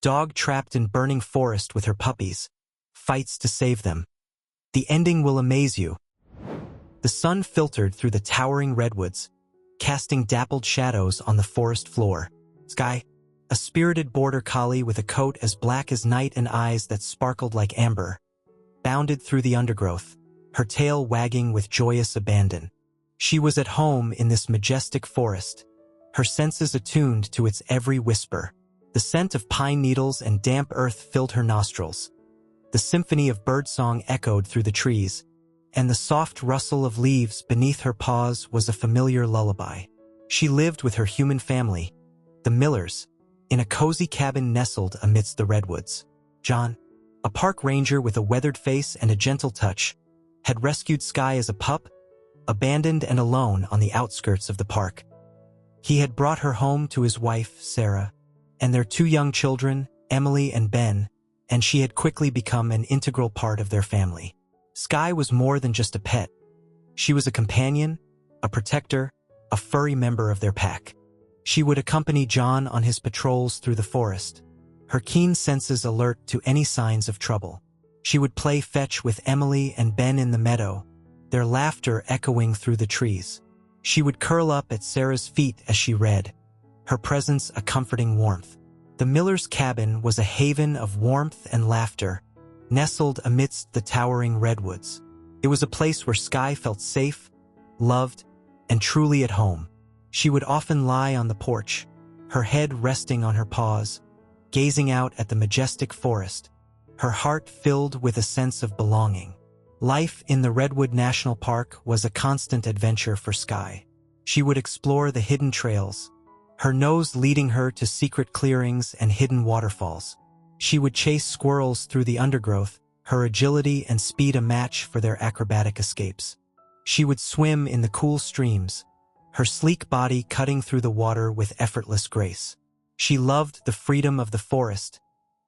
Dog trapped in burning forest with her puppies. Fights to save them. The ending will amaze you. The sun filtered through the towering redwoods, casting dappled shadows on the forest floor. Sky, a spirited border collie with a coat as black as night and eyes that sparkled like amber, bounded through the undergrowth, her tail wagging with joyous abandon. She was at home in this majestic forest, her senses attuned to its every whisper. The scent of pine needles and damp earth filled her nostrils. The symphony of birdsong echoed through the trees, and the soft rustle of leaves beneath her paws was a familiar lullaby. She lived with her human family, the Millers, in a cozy cabin nestled amidst the redwoods. John, a park ranger with a weathered face and a gentle touch, had rescued Sky as a pup, abandoned and alone on the outskirts of the park. He had brought her home to his wife, Sarah, and their 2 young children, Emily and Ben, and she had quickly become an integral part of their family. Sky was more than just a pet. She was a companion, a protector, a furry member of their pack. She would accompany John on his patrols through the forest, her keen senses alert to any signs of trouble. She would play fetch with Emily and Ben in the meadow, their laughter echoing through the trees. She would curl up at Sarah's feet as she read, her presence a comforting warmth. The Millers' cabin was a haven of warmth and laughter, nestled amidst the towering redwoods. It was a place where Sky felt safe, loved, and truly at home. She would often lie on the porch, her head resting on her paws, gazing out at the majestic forest, her heart filled with a sense of belonging. Life in the Redwood National Park was a constant adventure for Sky. She would explore the hidden trails, her nose leading her to secret clearings and hidden waterfalls. She would chase squirrels through the undergrowth, her agility and speed a match for their acrobatic escapes. She would swim in the cool streams, her sleek body cutting through the water with effortless grace. She loved the freedom of the forest,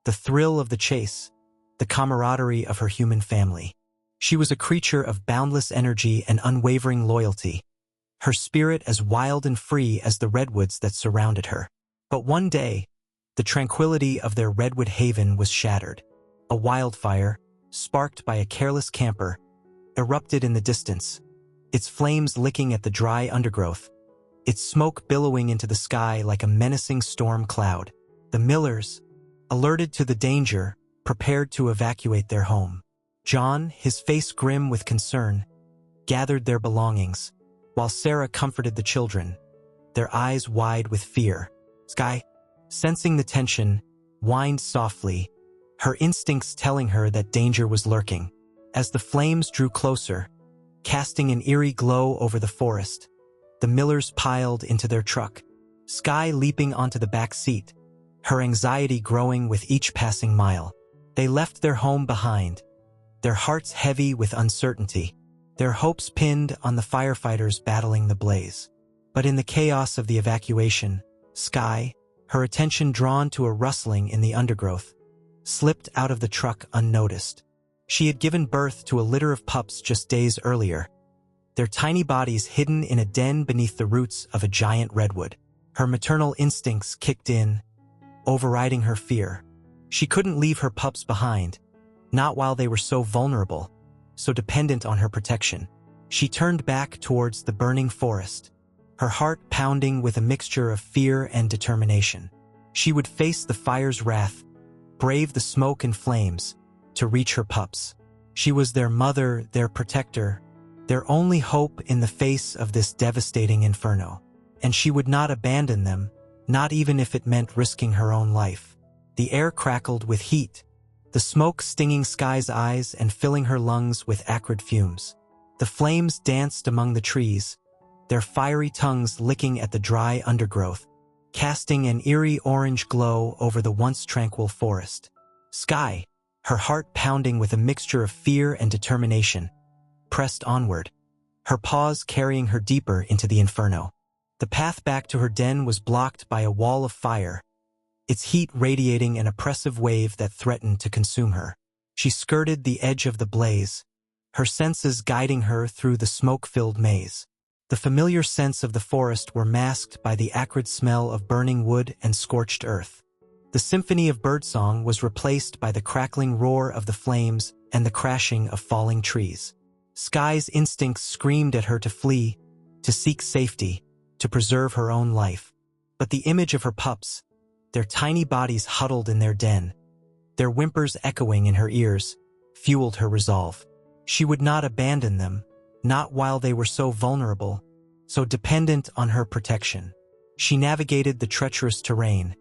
the thrill of the chase, the camaraderie of her human family. She was a creature of boundless energy and unwavering loyalty, her spirit as wild and free as the redwoods that surrounded her. But one day, the tranquility of their redwood haven was shattered. A wildfire, sparked by a careless camper, erupted in the distance, its flames licking at the dry undergrowth, its smoke billowing into the sky like a menacing storm cloud. The Millers, alerted to the danger, prepared to evacuate their home. John, his face grim with concern, gathered their belongings, while Sarah comforted the children, their eyes wide with fear. Sky, sensing the tension, whined softly, her instincts telling her that danger was lurking. As the flames drew closer, casting an eerie glow over the forest, the Millers piled into their truck, Sky leaping onto the back seat, her anxiety growing with each passing mile. They left their home behind, their hearts heavy with uncertainty, their hopes pinned on the firefighters battling the blaze. But in the chaos of the evacuation, Sky, her attention drawn to a rustling in the undergrowth, slipped out of the truck unnoticed. She had given birth to a litter of pups just days earlier, their tiny bodies hidden in a den beneath the roots of a giant redwood. Her maternal instincts kicked in, overriding her fear. She couldn't leave her pups behind, not while they were so vulnerable, so dependent on her protection. She turned back towards the burning forest, her heart pounding with a mixture of fear and determination. She would face the fire's wrath, brave the smoke and flames, to reach her pups. She was their mother, their protector, their only hope in the face of this devastating inferno. And she would not abandon them, not even if it meant risking her own life. The air crackled with heat, the smoke stinging Sky's eyes and filling her lungs with acrid fumes. The flames danced among the trees, their fiery tongues licking at the dry undergrowth, casting an eerie orange glow over the once tranquil forest. Sky, her heart pounding with a mixture of fear and determination, pressed onward, her paws carrying her deeper into the inferno. The path back to her den was blocked by a wall of fire, its heat radiating an oppressive wave that threatened to consume her. She skirted the edge of the blaze, her senses guiding her through the smoke-filled maze. The familiar scents of the forest were masked by the acrid smell of burning wood and scorched earth. The symphony of birdsong was replaced by the crackling roar of the flames and the crashing of falling trees. Sky's instincts screamed at her to flee, to seek safety, to preserve her own life. But the image of her pups, their tiny bodies huddled in their den, their whimpers echoing in her ears, fueled her resolve. She would not abandon them, not while they were so vulnerable, so dependent on her protection. She navigated the treacherous terrain,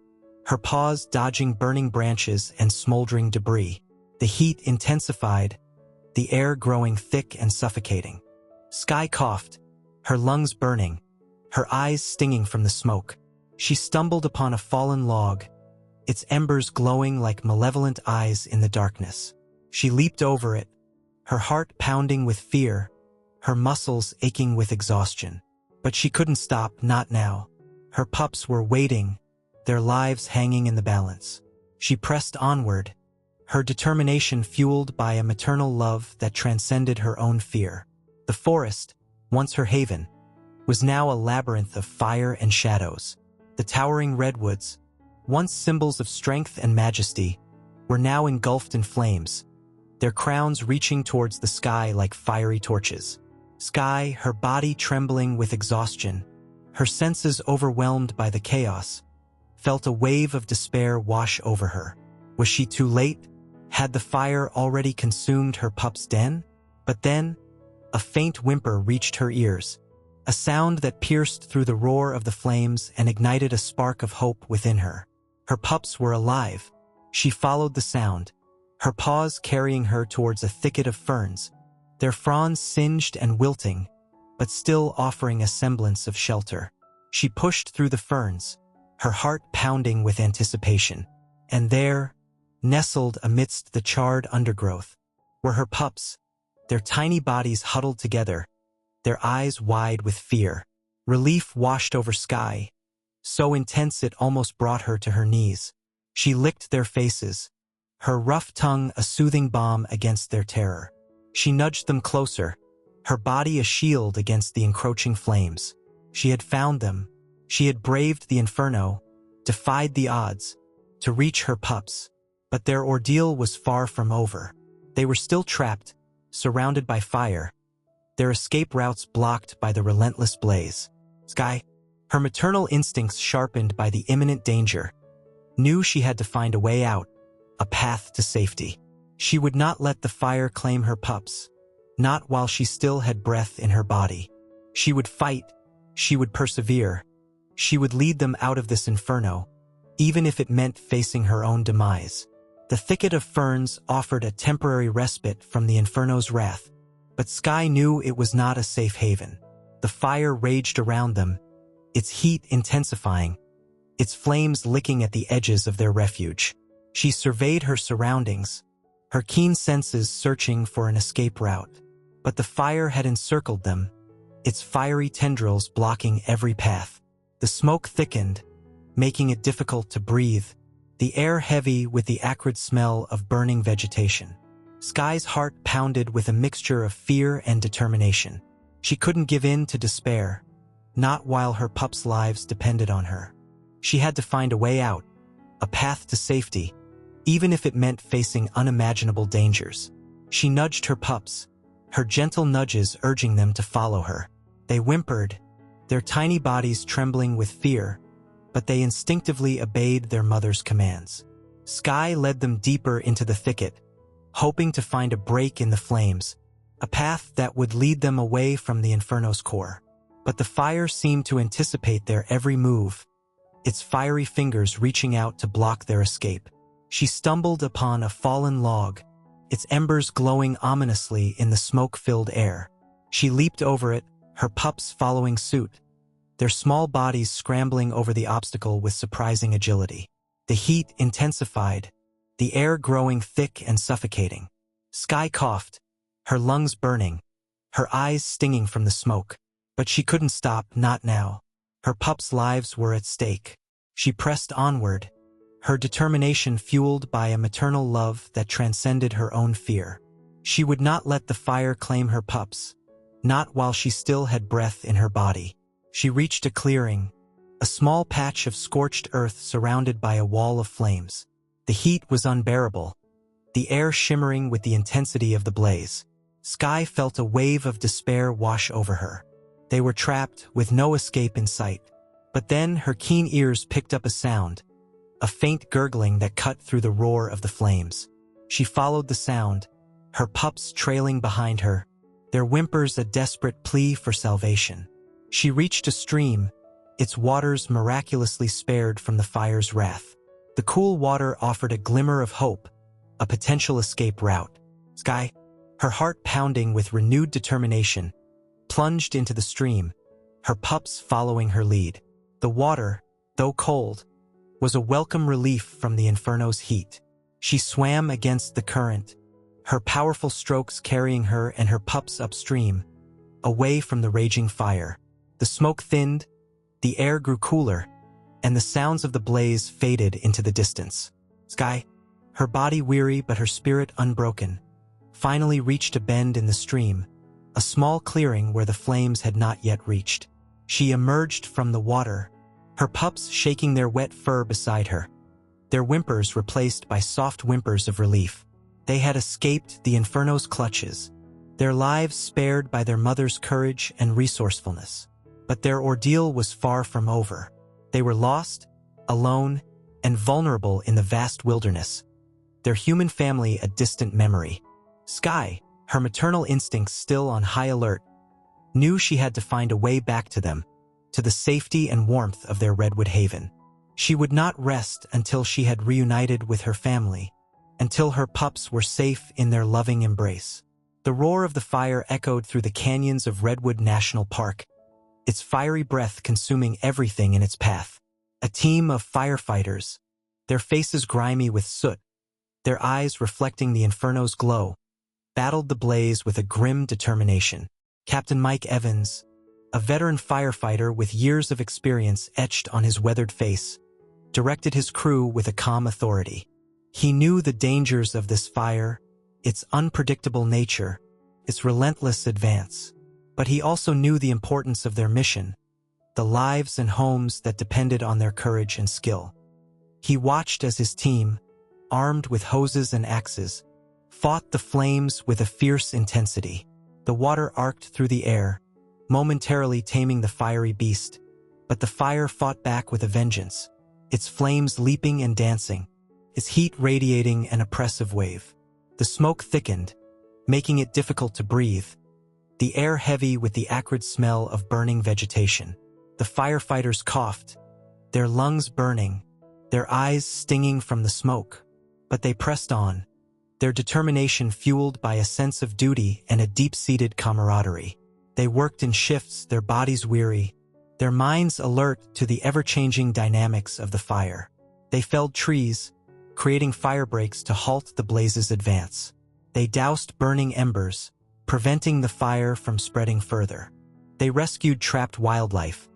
her paws dodging burning branches and smoldering debris. The heat intensified, the air growing thick and suffocating. Sky coughed, her lungs burning, her eyes stinging from the smoke. She stumbled upon a fallen log, its embers glowing like malevolent eyes in the darkness. She leaped over it, her heart pounding with fear, her muscles aching with exhaustion. But she couldn't stop, not now. Her pups were waiting, their lives hanging in the balance. She pressed onward, her determination fueled by a maternal love that transcended her own fear. The forest, once her haven, was now a labyrinth of fire and shadows. The towering redwoods, once symbols of strength and majesty, were now engulfed in flames, their crowns reaching towards the sky like fiery torches. Sky, her body trembling with exhaustion, her senses overwhelmed by the chaos, felt a wave of despair wash over her. Was she too late? Had the fire already consumed her pup's den? But then, a faint whimper reached her ears, a sound that pierced through the roar of the flames and ignited a spark of hope within her. Her pups were alive. She followed the sound, her paws carrying her towards a thicket of ferns, their fronds singed and wilting, but still offering a semblance of shelter. She pushed through the ferns, her heart pounding with anticipation. And there, nestled amidst the charred undergrowth, were her pups, their tiny bodies huddled together, their eyes wide with fear. Relief washed over Sky, so intense it almost brought her to her knees. She licked their faces, her rough tongue a soothing balm against their terror. She nudged them closer, her body a shield against the encroaching flames. She had found them. She had braved the inferno, defied the odds, to reach her pups. But their ordeal was far from over. They were still trapped, surrounded by fire, their escape routes blocked by the relentless blaze. Sky, her maternal instincts sharpened by the imminent danger, knew she had to find a way out, a path to safety. She would not let the fire claim her pups, not while she still had breath in her body. She would fight, she would persevere, she would lead them out of this inferno, even if it meant facing her own demise. The thicket of ferns offered a temporary respite from the inferno's wrath, but Sky knew it was not a safe haven. The fire raged around them, its heat intensifying, its flames licking at the edges of their refuge. She surveyed her surroundings, her keen senses searching for an escape route. But the fire had encircled them, its fiery tendrils blocking every path. The smoke thickened, making it difficult to breathe, the air heavy with the acrid smell of burning vegetation. Sky's heart pounded with a mixture of fear and determination. She couldn't give in to despair, not while her pups' lives depended on her. She had to find a way out, a path to safety, even if it meant facing unimaginable dangers. She nudged her pups, her gentle nudges urging them to follow her. They whimpered, their tiny bodies trembling with fear, but they instinctively obeyed their mother's commands. Sky led them deeper into the thicket, hoping to find a break in the flames, a path that would lead them away from the inferno's core. But the fire seemed to anticipate their every move, its fiery fingers reaching out to block their escape. She stumbled upon a fallen log, its embers glowing ominously in the smoke-filled air. She leaped over it, her pups following suit, their small bodies scrambling over the obstacle with surprising agility. The heat intensified, the air growing thick and suffocating. Sky coughed, her lungs burning, her eyes stinging from the smoke. But she couldn't stop, not now. Her pups' lives were at stake. She pressed onward, her determination fueled by a maternal love that transcended her own fear. She would not let the fire claim her pups, not while she still had breath in her body. She reached a clearing, a small patch of scorched earth surrounded by a wall of flames. The heat was unbearable, the air shimmering with the intensity of the blaze. Sky felt a wave of despair wash over her. They were trapped, with no escape in sight. But then her keen ears picked up a sound, a faint gurgling that cut through the roar of the flames. She followed the sound, her pups trailing behind her, their whimpers a desperate plea for salvation. She reached a stream, its waters miraculously spared from the fire's wrath. The cool water offered a glimmer of hope, a potential escape route. Sky, her heart pounding with renewed determination, plunged into the stream, her pups following her lead. The water, though cold, was a welcome relief from the inferno's heat. She swam against the current, her powerful strokes carrying her and her pups upstream, away from the raging fire. The smoke thinned, the air grew cooler, and the sounds of the blaze faded into the distance. Sky, her body weary but her spirit unbroken, finally reached a bend in the stream, a small clearing where the flames had not yet reached. She emerged from the water, her pups shaking their wet fur beside her, their whimpers replaced by soft whimpers of relief. They had escaped the inferno's clutches, their lives spared by their mother's courage and resourcefulness. But their ordeal was far from over. They were lost, alone, and vulnerable in the vast wilderness, their human family a distant memory. Sky, her maternal instincts still on high alert, knew she had to find a way back to them, to the safety and warmth of their redwood haven. She would not rest until she had reunited with her family, until her pups were safe in their loving embrace. The roar of the fire echoed through the canyons of Redwood National Park, its fiery breath consuming everything in its path. A team of firefighters, their faces grimy with soot, their eyes reflecting the inferno's glow, battled the blaze with a grim determination. Captain Mike Evans, a veteran firefighter with years of experience etched on his weathered face, directed his crew with a calm authority. He knew the dangers of this fire, its unpredictable nature, its relentless advance. But he also knew the importance of their mission, the lives and homes that depended on their courage and skill. He watched as his team, armed with hoses and axes, fought the flames with a fierce intensity. The water arced through the air, momentarily taming the fiery beast, but the fire fought back with a vengeance, its flames leaping and dancing, its heat radiating an oppressive wave. The smoke thickened, making it difficult to breathe, the air heavy with the acrid smell of burning vegetation. The firefighters coughed, their lungs burning, their eyes stinging from the smoke. But they pressed on, their determination fueled by a sense of duty and a deep-seated camaraderie. They worked in shifts, their bodies weary, their minds alert to the ever-changing dynamics of the fire. They felled trees, creating fire breaks to halt the blaze's advance. They doused burning embers, preventing the fire from spreading further. They rescued trapped wildlife,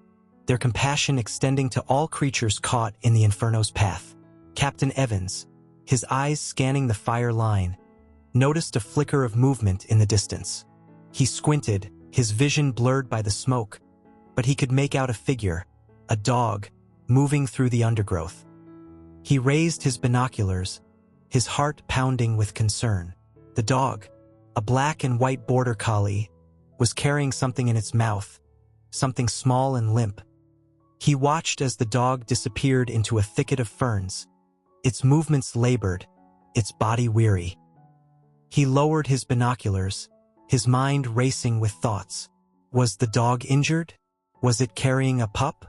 their compassion extending to all creatures caught in the inferno's path. Captain Evans, his eyes scanning the fire line, noticed a flicker of movement in the distance. He squinted, his vision blurred by the smoke, but he could make out a figure, a dog, moving through the undergrowth. He raised his binoculars, his heart pounding with concern. The dog, a black and white border collie, was carrying something in its mouth, something small and limp. He watched as the dog disappeared into a thicket of ferns, its movements labored, its body weary. He lowered his binoculars, his mind racing with thoughts. Was the dog injured? Was it carrying a pup?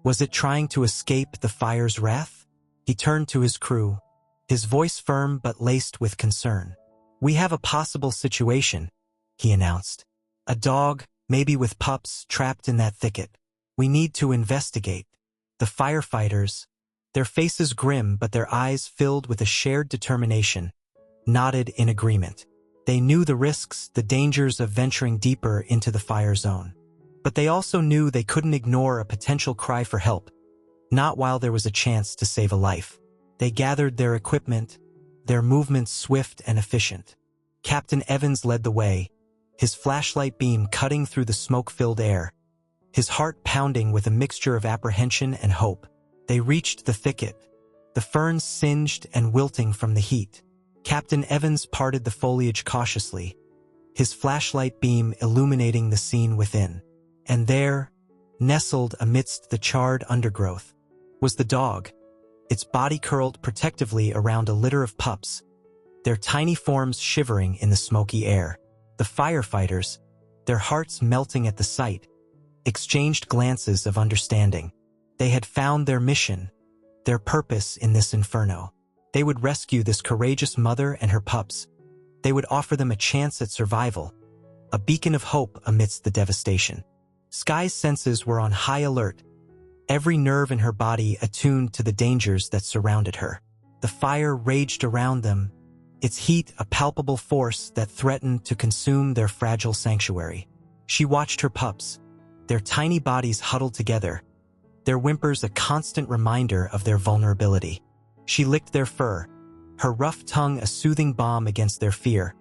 Was it trying to escape the fire's wrath? He turned to his crew, his voice firm but laced with concern. "We have a possible situation," he announced. "A dog, maybe with pups, trapped in that thicket. We need to investigate." The firefighters, their faces grim but their eyes filled with a shared determination, nodded in agreement. They knew the risks, the dangers of venturing deeper into the fire zone. But they also knew they couldn't ignore a potential cry for help, not while there was a chance to save a life. They gathered their equipment, their movements swift and efficient. Captain Evans led the way, his flashlight beam cutting through the smoke-filled air, his heart pounding with a mixture of apprehension and hope. They reached the thicket, the ferns singed and wilting from the heat. Captain Evans parted the foliage cautiously, his flashlight beam illuminating the scene within. And there, nestled amidst the charred undergrowth, was the dog, its body curled protectively around a litter of pups, their tiny forms shivering in the smoky air. The firefighters, their hearts melting at the sight, exchanged glances of understanding. They had found their mission, their purpose in this inferno. They would rescue this courageous mother and her pups. They would offer them a chance at survival, a beacon of hope amidst the devastation. Sky's senses were on high alert, every nerve in her body attuned to the dangers that surrounded her. The fire raged around them, its heat a palpable force that threatened to consume their fragile sanctuary. She watched her pups, their tiny bodies huddled together, their whimpers a constant reminder of their vulnerability. She licked their fur, her rough tongue a soothing balm against their fear,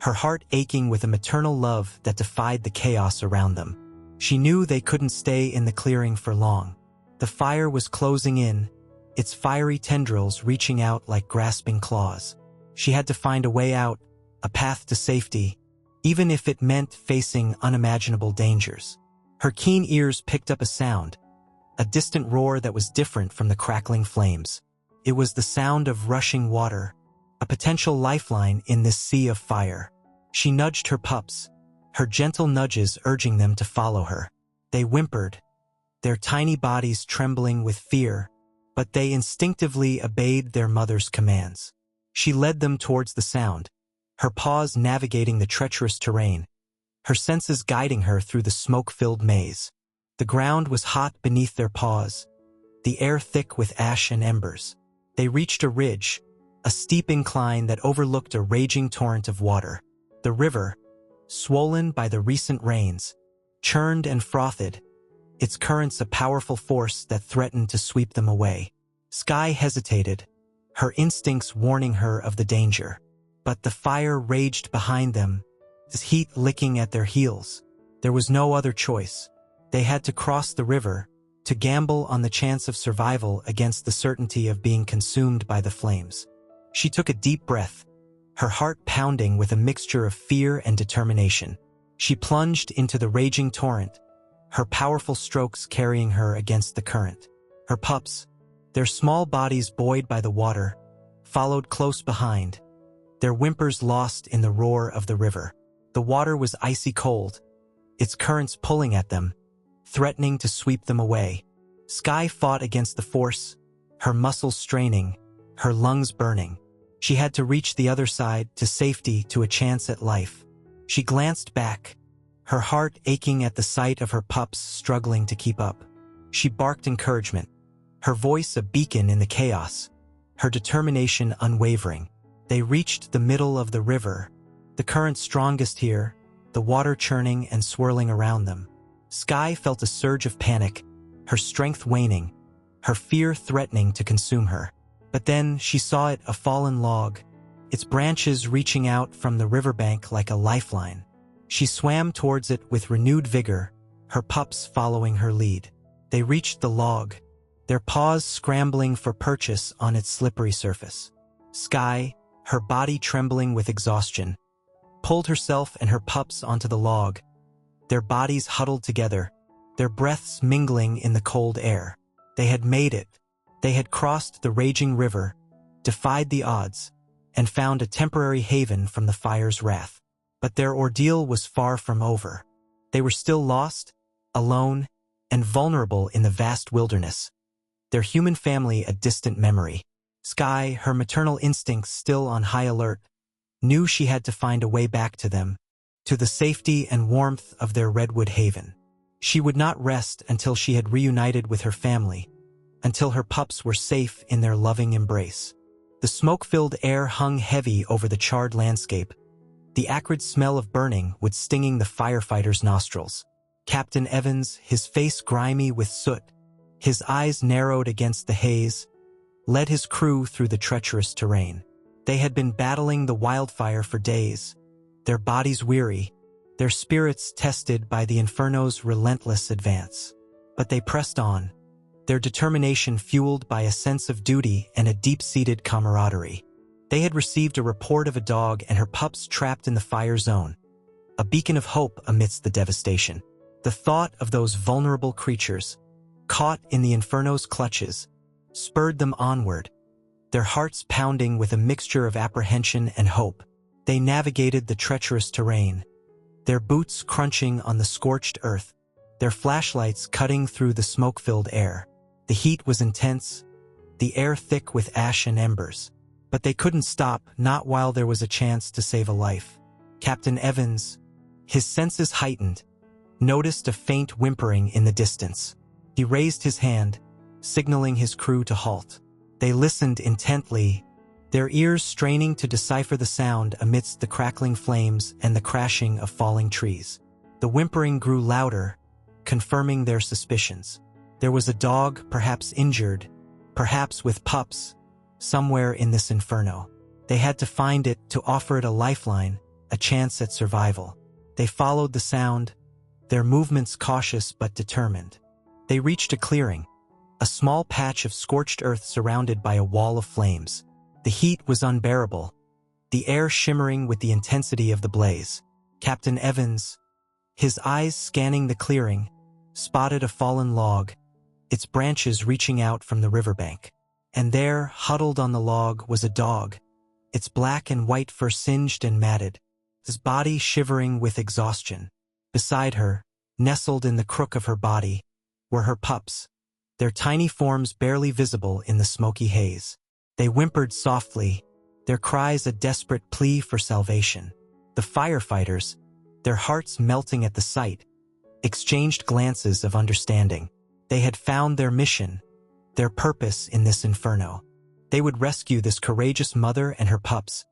her heart aching with a maternal love that defied the chaos around them. She knew they couldn't stay in the clearing for long. The fire was closing in, its fiery tendrils reaching out like grasping claws. She had to find a way out, a path to safety, even if it meant facing unimaginable dangers. Her keen ears picked up a sound, a distant roar that was different from the crackling flames. It was the sound of rushing water, a potential lifeline in this sea of fire. She nudged her pups, her gentle nudges urging them to follow her. They whimpered, their tiny bodies trembling with fear, but they instinctively obeyed their mother's commands. She led them towards the sound, her paws navigating the treacherous terrain, her senses guiding her through the smoke-filled maze. The ground was hot beneath their paws, the air thick with ash and embers. They reached a ridge, a steep incline that overlooked a raging torrent of water. The river, swollen by the recent rains, churned and frothed, its currents a powerful force that threatened to sweep them away. Sky hesitated, her instincts warning her of the danger. But the fire raged behind them, its heat licking at their heels. There was no other choice. They had to cross the river, to gamble on the chance of survival against the certainty of being consumed by the flames. She took a deep breath, her heart pounding with a mixture of fear and determination. She plunged into the raging torrent, her powerful strokes carrying her against the current. Her pups, their small bodies buoyed by the water, followed close behind, their whimpers lost in the roar of the river. The water was icy cold, its currents pulling at them, threatening to sweep them away. Sky fought against the force, her muscles straining, her lungs burning. She had to reach the other side, to safety, to a chance at life. She glanced back, her heart aching at the sight of her pups struggling to keep up. She barked encouragement, her voice a beacon in the chaos, her determination unwavering. They reached the middle of the river, the current strongest here, the water churning and swirling around them. Sky felt a surge of panic, her strength waning, her fear threatening to consume her. But then she saw it, a fallen log, its branches reaching out from the riverbank like a lifeline. She swam towards it with renewed vigor, her pups following her lead. They reached the log, their paws scrambling for purchase on its slippery surface. Sky, her body trembling with exhaustion, pulled herself and her pups onto the log, their bodies huddled together, their breaths mingling in the cold air. They had made it. They had crossed the raging river, defied the odds, and found a temporary haven from the fire's wrath. But their ordeal was far from over. They were still lost, alone, and vulnerable in the vast wilderness, their human family a distant memory. Sky, her maternal instincts still on high alert, knew she had to find a way back to them, to the safety and warmth of their redwood haven. She would not rest until she had reunited with her family, until her pups were safe in their loving embrace. The smoke-filled air hung heavy over the charred landscape, the acrid smell of burning would stinging the firefighters' nostrils. Captain Evans, his face grimy with soot, his eyes narrowed against the haze, led his crew through the treacherous terrain. They had been battling the wildfire for days, their bodies weary, their spirits tested by the inferno's relentless advance. But they pressed on, their determination fueled by a sense of duty and a deep-seated camaraderie. They had received a report of a dog and her pups trapped in the fire zone, a beacon of hope amidst the devastation. The thought of those vulnerable creatures, caught in the inferno's clutches, spurred them onward, their hearts pounding with a mixture of apprehension and hope. They navigated the treacherous terrain, their boots crunching on the scorched earth, their flashlights cutting through the smoke-filled air. The heat was intense, the air thick with ash and embers. But they couldn't stop, not while there was a chance to save a life. Captain Evans, his senses heightened, noticed a faint whimpering in the distance. He raised his hand, signaling his crew to halt. They listened intently, their ears straining to decipher the sound amidst the crackling flames and the crashing of falling trees. The whimpering grew louder, confirming their suspicions. There was a dog, perhaps injured, perhaps with pups, somewhere in this inferno. They had to find it, to offer it a lifeline, a chance at survival. They followed the sound, their movements cautious but determined. They reached a clearing, a small patch of scorched earth surrounded by a wall of flames. The heat was unbearable, the air shimmering with the intensity of the blaze. Captain Evans, his eyes scanning the clearing, spotted a fallen log, its branches reaching out from the riverbank. And there, huddled on the log, was a dog, its black and white fur singed and matted, his body shivering with exhaustion. Beside her, nestled in the crook of her body, were her pups, their tiny forms barely visible in the smoky haze. They whimpered softly, their cries a desperate plea for salvation. The firefighters, their hearts melting at the sight, exchanged glances of understanding. They had found their mission, their purpose in this inferno. They would rescue this courageous mother and her pups.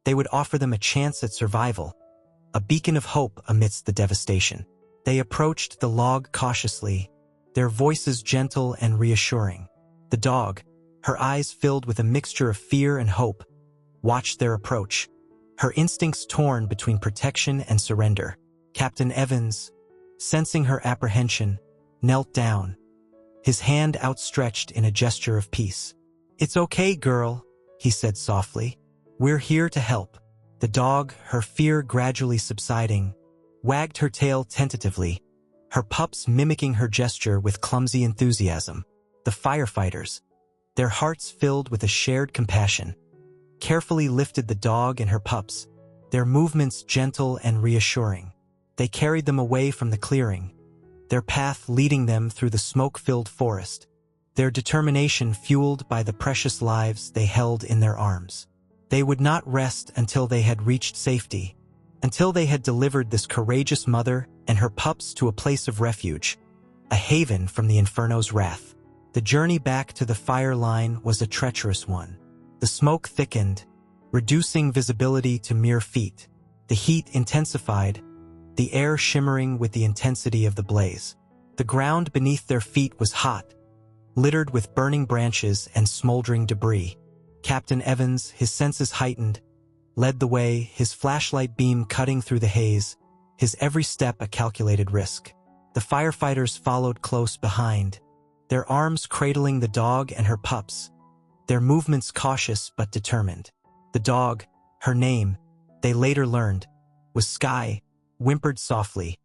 They would offer them a chance at survival, a beacon of hope amidst the devastation. They approached the log cautiously, their voices gentle and reassuring. The dog, her eyes filled with a mixture of fear and hope, watched their approach, her instincts torn between protection and surrender. Captain Evans, sensing her apprehension, knelt down, his hand outstretched in a gesture of peace. "It's okay, girl," he said softly. "We're here to help." The dog, her fear gradually subsiding, wagged her tail tentatively, her pups mimicking her gesture with clumsy enthusiasm. The firefighters, their hearts filled with a shared compassion, carefully lifted the dog and her pups, their movements gentle and reassuring. They carried them away from the clearing, their path leading them through the smoke-filled forest, their determination fueled by the precious lives they held in their arms. They would not rest until they had reached safety, until they had delivered this courageous mother and her pups to a place of refuge, a haven from the inferno's wrath. The journey back to the fire line was a treacherous one. The smoke thickened, reducing visibility to mere feet. The heat intensified, the air shimmering with the intensity of the blaze. The ground beneath their feet was hot, littered with burning branches and smoldering debris. Captain Evans, his senses heightened, led the way, his flashlight beam cutting through the haze, his every step a calculated risk. The firefighters followed close behind, their arms cradling the dog and her pups, their movements cautious but determined. The dog, her name, they later learned, was Sky, whimpered softly,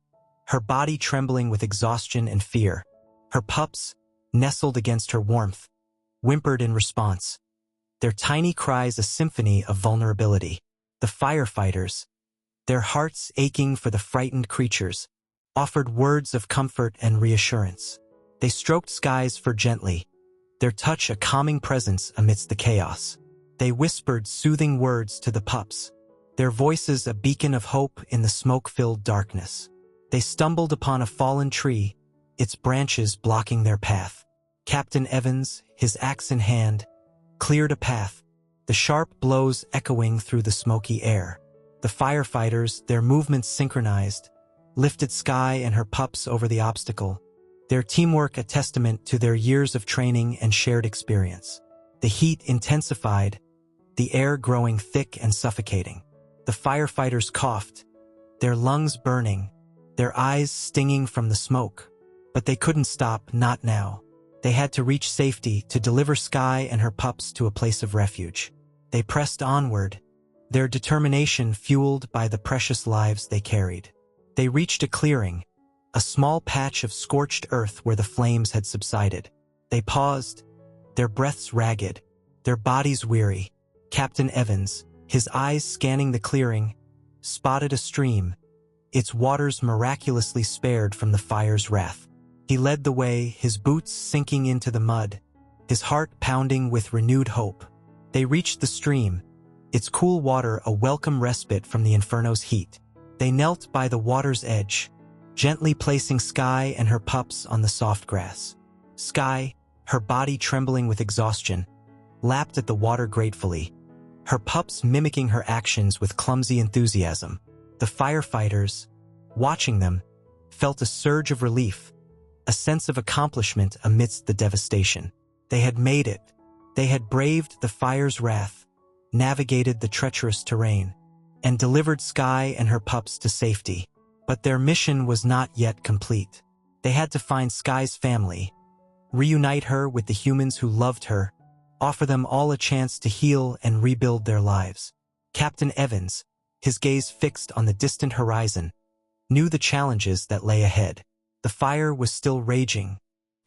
her body trembling with exhaustion and fear. Her pups, nestled against her warmth, whimpered in response, their tiny cries a symphony of vulnerability. The firefighters, their hearts aching for the frightened creatures, offered words of comfort and reassurance. They stroked Sky's fur gently, their touch a calming presence amidst the chaos. They whispered soothing words to the pups, their voices a beacon of hope in the smoke-filled darkness. They stumbled upon a fallen tree, its branches blocking their path. Captain Evans, his axe in hand, cleared a path, the sharp blows echoing through the smoky air. The firefighters, their movements synchronized, lifted Sky and her pups over the obstacle, their teamwork a testament to their years of training and shared experience. The heat intensified, the air growing thick and suffocating. The firefighters coughed, their lungs burning, their eyes stinging from the smoke. But they couldn't stop, not now. They had to reach safety to deliver Sky and her pups to a place of refuge. They pressed onward, their determination fueled by the precious lives they carried. They reached a clearing, a small patch of scorched earth where the flames had subsided. They paused, their breaths ragged, their bodies weary. Captain Evans, his eyes scanning the clearing, spotted a stream, its waters miraculously spared from the fire's wrath. He led the way, his boots sinking into the mud, his heart pounding with renewed hope. They reached the stream, its cool water a welcome respite from the inferno's heat. They knelt by the water's edge, gently placing Sky and her pups on the soft grass. Sky, her body trembling with exhaustion, lapped at the water gratefully, her pups mimicking her actions with clumsy enthusiasm. The firefighters, watching them, felt a surge of relief, a sense of accomplishment amidst the devastation. They had made it. They had braved the fire's wrath, navigated the treacherous terrain, and delivered Sky and her pups to safety. But their mission was not yet complete. They had to find Sky's family, reunite her with the humans who loved her, offer them all a chance to heal and rebuild their lives. Captain Evans, his gaze fixed on the distant horizon, knew the challenges that lay ahead. The fire was still raging,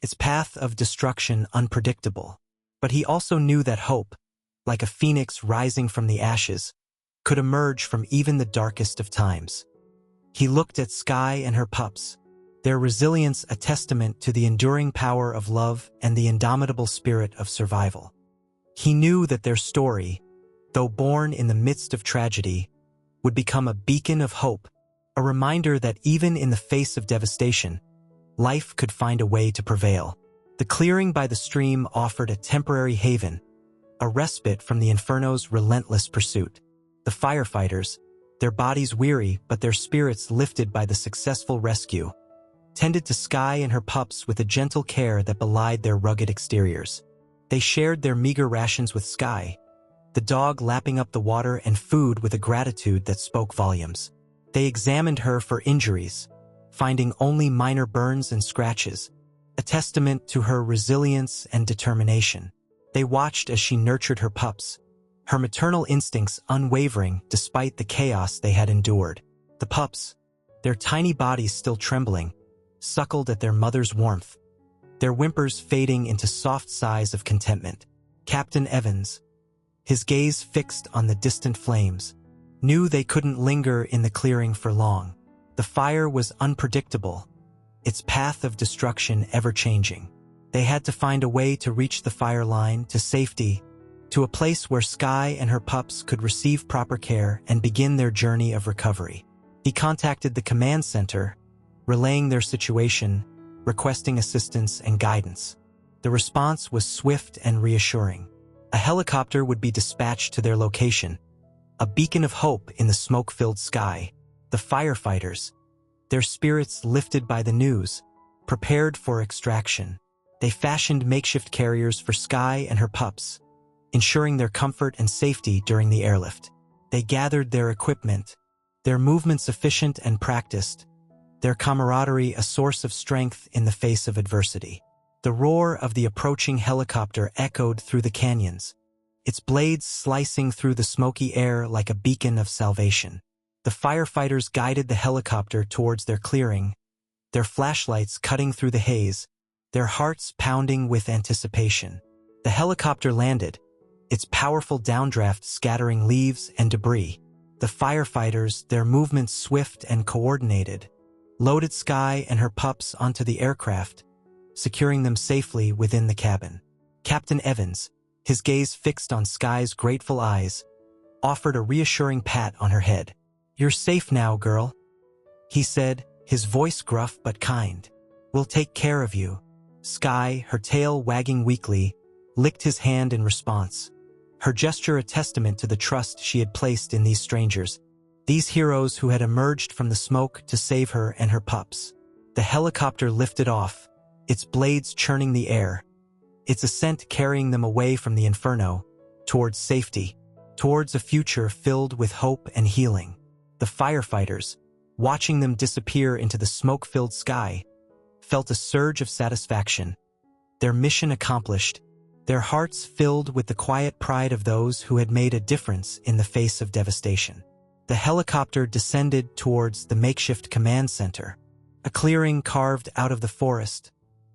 its path of destruction unpredictable. But he also knew that hope, like a phoenix rising from the ashes, could emerge from even the darkest of times. He looked at Sky and her pups, their resilience a testament to the enduring power of love and the indomitable spirit of survival. He knew that their story, though born in the midst of tragedy, would become a beacon of hope, a reminder that even in the face of devastation, life could find a way to prevail. The clearing by the stream offered a temporary haven, a respite from the inferno's relentless pursuit. The firefighters, their bodies weary but their spirits lifted by the successful rescue, tended to Sky and her pups with a gentle care that belied their rugged exteriors. They shared their meager rations with Sky, the dog lapping up the water and food with a gratitude that spoke volumes. They examined her for injuries, finding only minor burns and scratches, a testament to her resilience and determination. They watched as she nurtured her pups, her maternal instincts unwavering despite the chaos they had endured. The pups, their tiny bodies still trembling, suckled at their mother's warmth, their whimpers fading into soft sighs of contentment. Captain Evans, his gaze fixed on the distant flames, knew they couldn't linger in the clearing for long. The fire was unpredictable, its path of destruction ever-changing. They had to find a way to reach the fire line to safety, to a place where Sky and her pups could receive proper care and begin their journey of recovery. He contacted the command center, relaying their situation, requesting assistance and guidance. The response was swift and reassuring. A helicopter would be dispatched to their location, a beacon of hope in the smoke-filled sky. The firefighters, their spirits lifted by the news, prepared for extraction. They fashioned makeshift carriers for Sky and her pups, ensuring their comfort and safety during the airlift. They gathered their equipment, their movements efficient and practiced, their camaraderie a source of strength in the face of adversity. The roar of the approaching helicopter echoed through the canyons, its blades slicing through the smoky air like a beacon of salvation. The firefighters guided the helicopter towards their clearing, their flashlights cutting through the haze, their hearts pounding with anticipation. The helicopter landed, its powerful downdraft scattering leaves and debris. The firefighters, their movements swift and coordinated, loaded Sky and her pups onto the aircraft, securing them safely within the cabin. Captain Evans, his gaze fixed on Sky's grateful eyes, offered a reassuring pat on her head. "You're safe now, girl," he said, his voice gruff but kind. "We'll take care of you." Sky, her tail wagging weakly, licked his hand in response, her gesture a testament to the trust she had placed in these strangers, these heroes who had emerged from the smoke to save her and her pups. The helicopter lifted off, its blades churning the air, its ascent carrying them away from the inferno, towards safety, towards a future filled with hope and healing. The firefighters, watching them disappear into the smoke-filled sky, felt a surge of satisfaction. Their mission accomplished, their hearts filled with the quiet pride of those who had made a difference in the face of devastation. The helicopter descended towards the makeshift command center, a clearing carved out of the forest,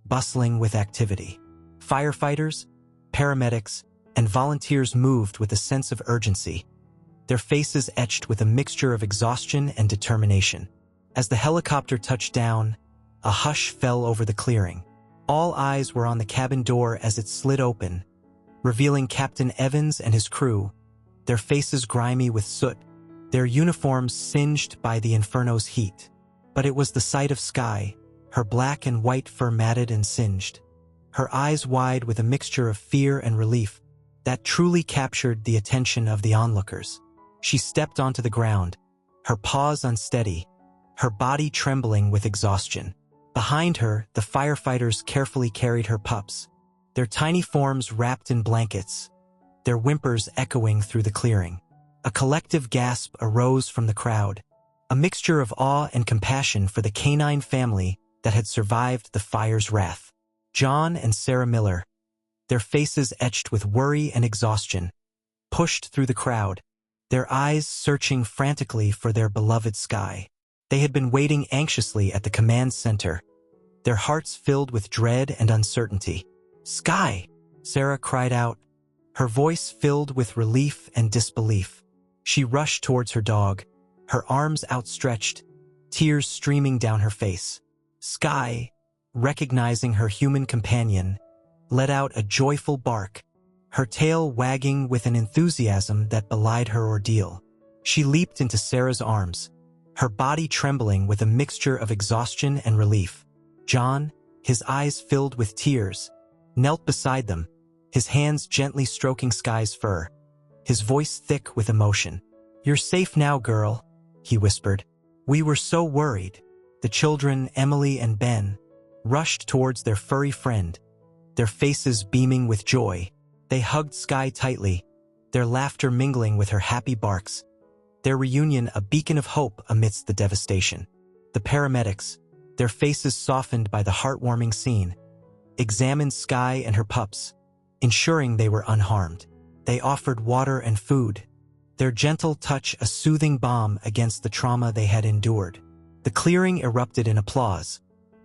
bustling with activity. Firefighters, paramedics, and volunteers moved with a sense of urgency, their faces etched with a mixture of exhaustion and determination. As the helicopter touched down, a hush fell over the clearing. All eyes were on the cabin door as it slid open, revealing Captain Evans and his crew, their faces grimy with soot, their uniforms singed by the inferno's heat. But it was the sight of Skye, her black and white fur matted and singed, her eyes wide with a mixture of fear and relief, that truly captured the attention of the onlookers. She stepped onto the ground, her paws unsteady, her body trembling with exhaustion. Behind her, the firefighters carefully carried her pups, their tiny forms wrapped in blankets, their whimpers echoing through the clearing. A collective gasp arose from the crowd, a mixture of awe and compassion for the canine family that had survived the fire's wrath. John and Sarah Miller, their faces etched with worry and exhaustion, pushed through the crowd, their eyes searching frantically for their beloved Skye. They had been waiting anxiously at the command center, their hearts filled with dread and uncertainty. "Skye!" Sarah cried out, her voice filled with relief and disbelief. She rushed towards her dog, her arms outstretched, tears streaming down her face. Skye, recognizing her human companion, let out a joyful bark, her tail wagging with an enthusiasm that belied her ordeal. She leaped into Sarah's arms, her body trembling with a mixture of exhaustion and relief. John, his eyes filled with tears, knelt beside them, his hands gently stroking Skye's fur, his voice thick with emotion. "You're safe now, girl," he whispered. "We were so worried." The children, Emily and Ben, rushed towards their furry friend, their faces beaming with joy. They hugged Skye tightly, their laughter mingling with her happy barks, their reunion a beacon of hope amidst the devastation. The paramedics, their faces softened by the heartwarming scene, examined Skye and her pups, ensuring they were unharmed. They offered water and food, their gentle touch a soothing balm against the trauma they had endured. The clearing erupted in applause,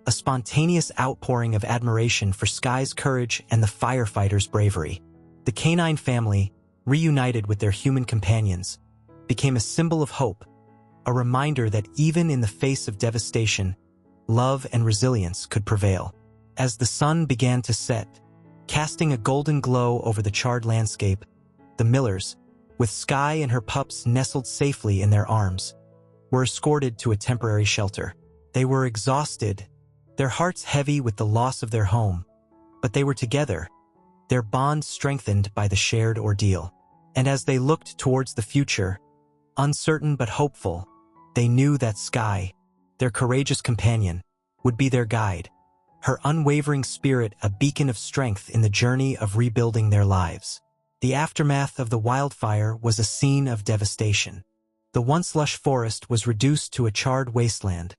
a spontaneous outpouring of admiration for Skye's courage and the firefighters' bravery. The canine family, reunited with their human companions, became a symbol of hope, a reminder that even in the face of devastation, love and resilience could prevail. As the sun began to set, casting a golden glow over the charred landscape, the Millers, with Skye and her pups nestled safely in their arms, were escorted to a temporary shelter. They were exhausted, their hearts heavy with the loss of their home, but they were together, their bond strengthened by the shared ordeal. And as they looked towards the future, uncertain but hopeful, they knew that Skye, their courageous companion, would be their guide, her unwavering spirit a beacon of strength in the journey of rebuilding their lives. The aftermath of the wildfire was a scene of devastation. The once lush forest was reduced to a charred wasteland,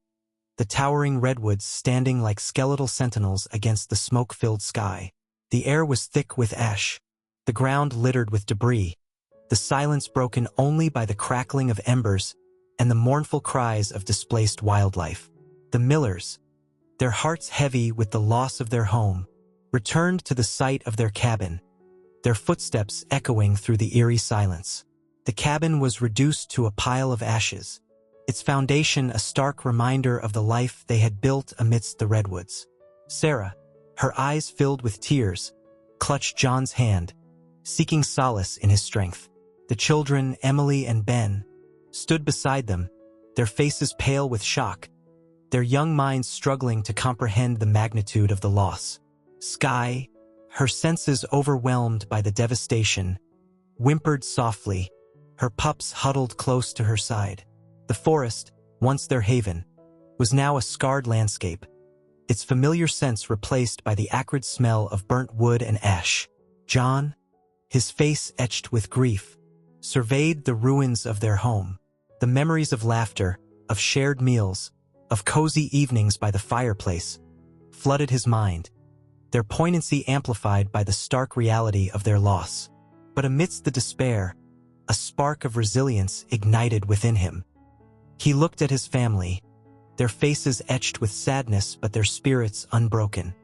the towering redwoods standing like skeletal sentinels against the smoke-filled sky. The air was thick with ash, the ground littered with debris, the silence broken only by the crackling of embers and the mournful cries of displaced wildlife. The Millers, their hearts heavy with the loss of their home, returned to the site of their cabin, their footsteps echoing through the eerie silence. The cabin was reduced to a pile of ashes, its foundation a stark reminder of the life they had built amidst the redwoods. Sarah, her eyes filled with tears, clutched John's hand, seeking solace in his strength. The children, Emily and Ben, stood beside them, their faces pale with shock, their young minds struggling to comprehend the magnitude of the loss. Skye, her senses overwhelmed by the devastation, whimpered softly, her pups huddled close to her side. The forest, once their haven, was now a scarred landscape, its familiar scents replaced by the acrid smell of burnt wood and ash. John, his face etched with grief, surveyed the ruins of their home. The memories of laughter, of shared meals, of cozy evenings by the fireplace, flooded his mind, their poignancy amplified by the stark reality of their loss. But amidst the despair, a spark of resilience ignited within him. He looked at his family, their faces etched with sadness but their spirits unbroken.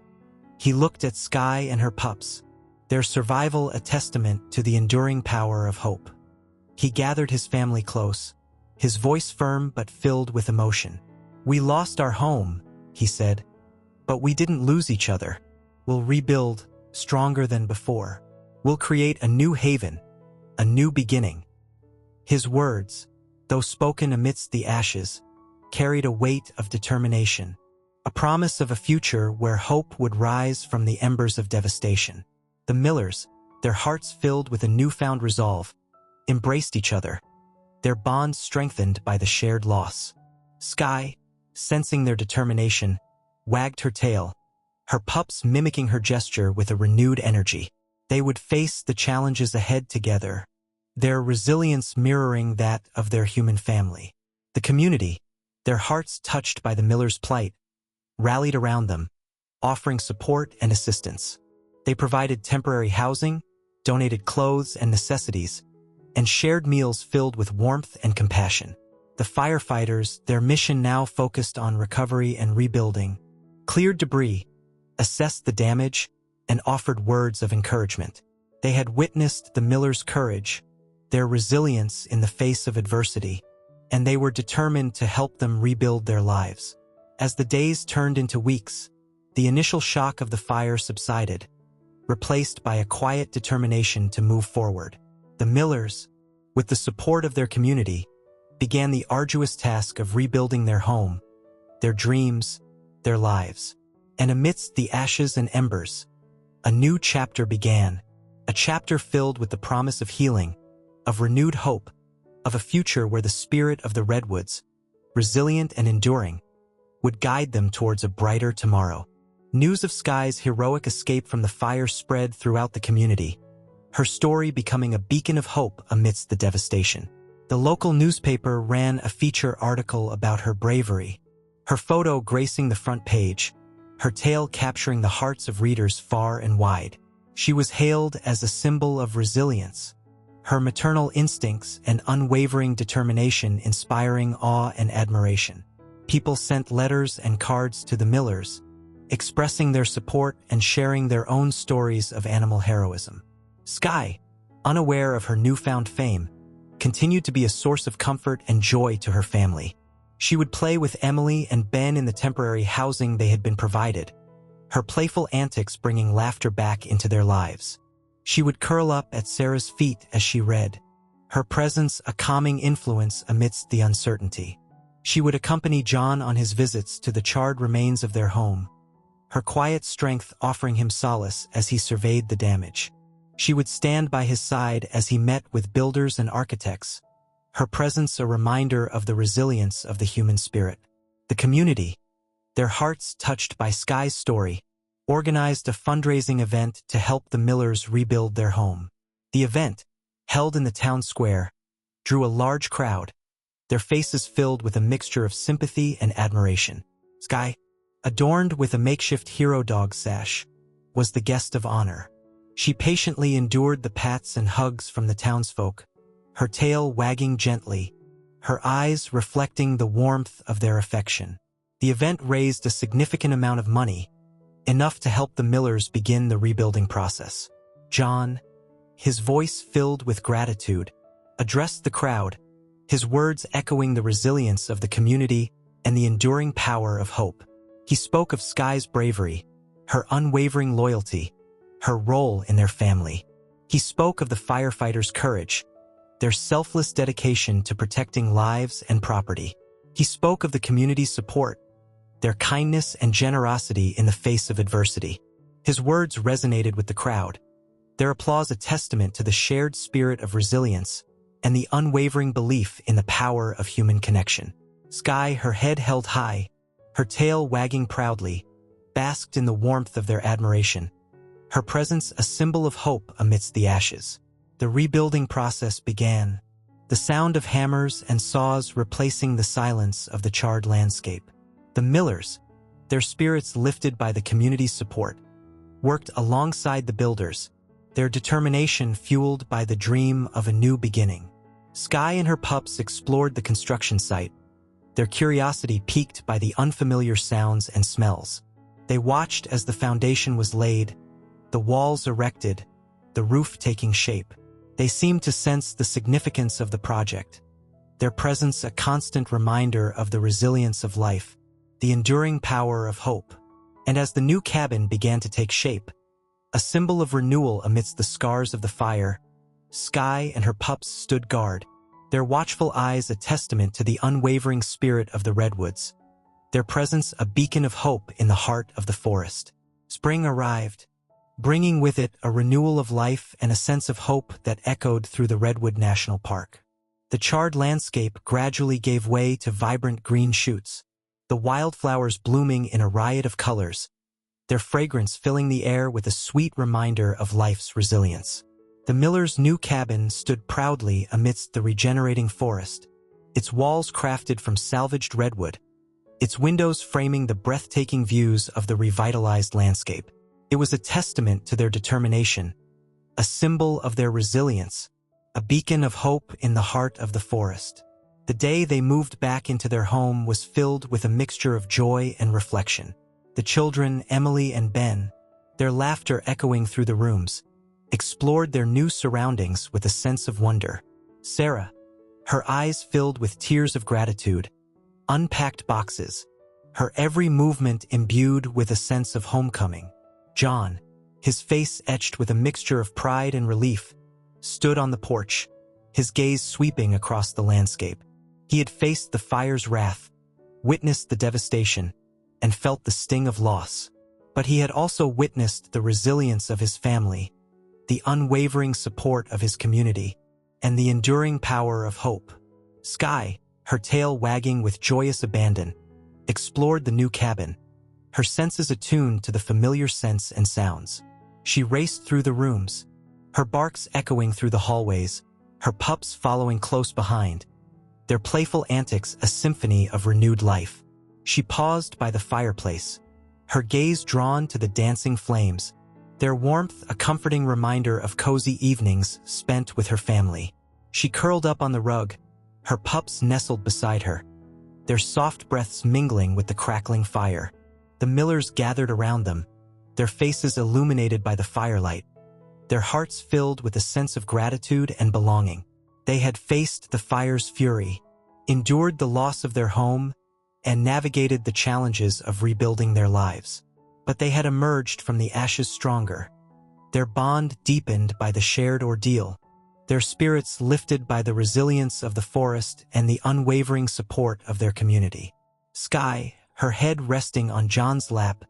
He looked at Sky and her pups, their survival a testament to the enduring power of hope. He gathered his family close, his voice firm but filled with emotion. "We lost our home," he said, "but we didn't lose each other. We'll rebuild, stronger than before. We'll create a new haven, a new beginning." His words, though spoken amidst the ashes, carried a weight of determination, a promise of a future where hope would rise from the embers of devastation. The Millers, their hearts filled with a newfound resolve, embraced each other, their bond strengthened by the shared loss. Sky, sensing their determination, wagged her tail, her pups mimicking her gesture with a renewed energy. They would face the challenges ahead together, their resilience mirroring that of their human family. The community, their hearts touched by the Millers' plight, rallied around them, offering support and assistance. They provided temporary housing, donated clothes and necessities, and shared meals filled with warmth and compassion. The firefighters, their mission now focused on recovery and rebuilding, cleared debris, assessed the damage, and offered words of encouragement. They had witnessed the Millers' courage, their resilience in the face of adversity, and they were determined to help them rebuild their lives. As the days turned into weeks, the initial shock of the fire subsided, replaced by a quiet determination to move forward. The Millers, with the support of their community, began the arduous task of rebuilding their home, their dreams, their lives. And amidst the ashes and embers, a new chapter began, a chapter filled with the promise of healing, of renewed hope, of a future where the spirit of the redwoods, resilient and enduring, would guide them towards a brighter tomorrow. News of Sky's heroic escape from the fire spread throughout the community, her story becoming a beacon of hope amidst the devastation. The local newspaper ran a feature article about her bravery, her photo gracing the front page, her tale capturing the hearts of readers far and wide. She was hailed as a symbol of resilience, her maternal instincts and unwavering determination inspiring awe and admiration. People sent letters and cards to the Millers, expressing their support and sharing their own stories of animal heroism. Sky, unaware of her newfound fame, continued to be a source of comfort and joy to her family. She would play with Emily and Ben in the temporary housing they had been provided, her playful antics bringing laughter back into their lives. She would curl up at Sarah's feet as she read, her presence a calming influence amidst the uncertainty. She would accompany John on his visits to the charred remains of their home, her quiet strength offering him solace as he surveyed the damage. She would stand by his side as he met with builders and architects, her presence a reminder of the resilience of the human spirit. The community, their hearts touched by Sky's story, organized a fundraising event to help the Millers rebuild their home. The event, held in the town square, drew a large crowd, their faces filled with a mixture of sympathy and admiration. Sky, adorned with a makeshift hero dog sash, was the guest of honor. She patiently endured the pats and hugs from the townsfolk, her tail wagging gently, her eyes reflecting the warmth of their affection. The event raised a significant amount of money, enough to help the Millers begin the rebuilding process. John, his voice filled with gratitude, addressed the crowd, his words echoing the resilience of the community and the enduring power of hope. He spoke of Sky's bravery, her unwavering loyalty, her role in their family. He spoke of the firefighters' courage, their selfless dedication to protecting lives and property. He spoke of the community's support, their kindness and generosity in the face of adversity. His words resonated with the crowd, their applause a testament to the shared spirit of resilience and the unwavering belief in the power of human connection. Sky, her head held high, her tail wagging proudly, basked in the warmth of their admiration, her presence a symbol of hope amidst the ashes. The rebuilding process began, the sound of hammers and saws replacing the silence of the charred landscape. The Millers, their spirits lifted by the community's support, worked alongside the builders, their determination fueled by the dream of a new beginning. Skye and her pups explored the construction site, their curiosity piqued by the unfamiliar sounds and smells. They watched as the foundation was laid, the walls erected, the roof taking shape. They seemed to sense the significance of the project, their presence a constant reminder of the resilience of life, the enduring power of hope. And as the new cabin began to take shape, a symbol of renewal amidst the scars of the fire, Skye and her pups stood guard, their watchful eyes a testament to the unwavering spirit of the redwoods, their presence a beacon of hope in the heart of the forest. Spring arrived, bringing with it a renewal of life and a sense of hope that echoed through the Redwood National Park. The charred landscape gradually gave way to vibrant green shoots, the wildflowers blooming in a riot of colors, their fragrance filling the air with a sweet reminder of life's resilience. The Millers' new cabin stood proudly amidst the regenerating forest, its walls crafted from salvaged redwood, its windows framing the breathtaking views of the revitalized landscape. It was a testament to their determination, a symbol of their resilience, a beacon of hope in the heart of the forest. The day they moved back into their home was filled with a mixture of joy and reflection. The children, Emily and Ben, their laughter echoing through the rooms, explored their new surroundings with a sense of wonder. Sarah, her eyes filled with tears of gratitude, unpacked boxes, her every movement imbued with a sense of homecoming. John, his face etched with a mixture of pride and relief, stood on the porch, his gaze sweeping across the landscape. He had faced the fire's wrath, witnessed the devastation, and felt the sting of loss. But he had also witnessed the resilience of his family, the unwavering support of his community, and the enduring power of hope. Skye, her tail wagging with joyous abandon, explored the new cabin, her senses attuned to the familiar scents and sounds. She raced through the rooms, her barks echoing through the hallways, her pups following close behind, their playful antics a symphony of renewed life. She paused by the fireplace, her gaze drawn to the dancing flames, their warmth a comforting reminder of cozy evenings spent with her family. She curled up on the rug, her pups nestled beside her, their soft breaths mingling with the crackling fire. The Millers gathered around them, their faces illuminated by the firelight, their hearts filled with a sense of gratitude and belonging. They had faced the fire's fury, endured the loss of their home, and navigated the challenges of rebuilding their lives. But they had emerged from the ashes stronger, their bond deepened by the shared ordeal, their spirits lifted by the resilience of the forest and the unwavering support of their community. Skye, her head resting on John's lap,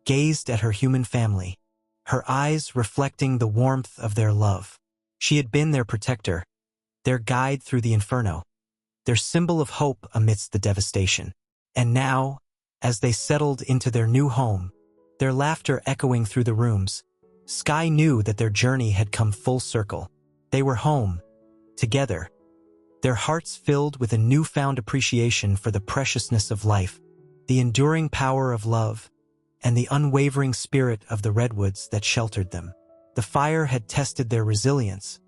gazed at her human family, her eyes reflecting the warmth of their love. She had been their protector, their guide through the inferno, their symbol of hope amidst the devastation. And now, as they settled into their new home, their laughter echoing through the rooms, Skye knew that their journey had come full circle. They were home, together, their hearts filled with a newfound appreciation for the preciousness of life, the enduring power of love, and the unwavering spirit of the redwoods that sheltered them. The fire had tested their resilience,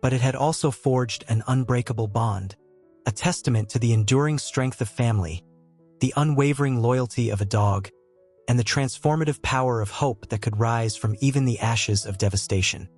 but it had also forged an unbreakable bond, a testament to the enduring strength of family, the unwavering loyalty of a dog, and the transformative power of hope that could rise from even the ashes of devastation.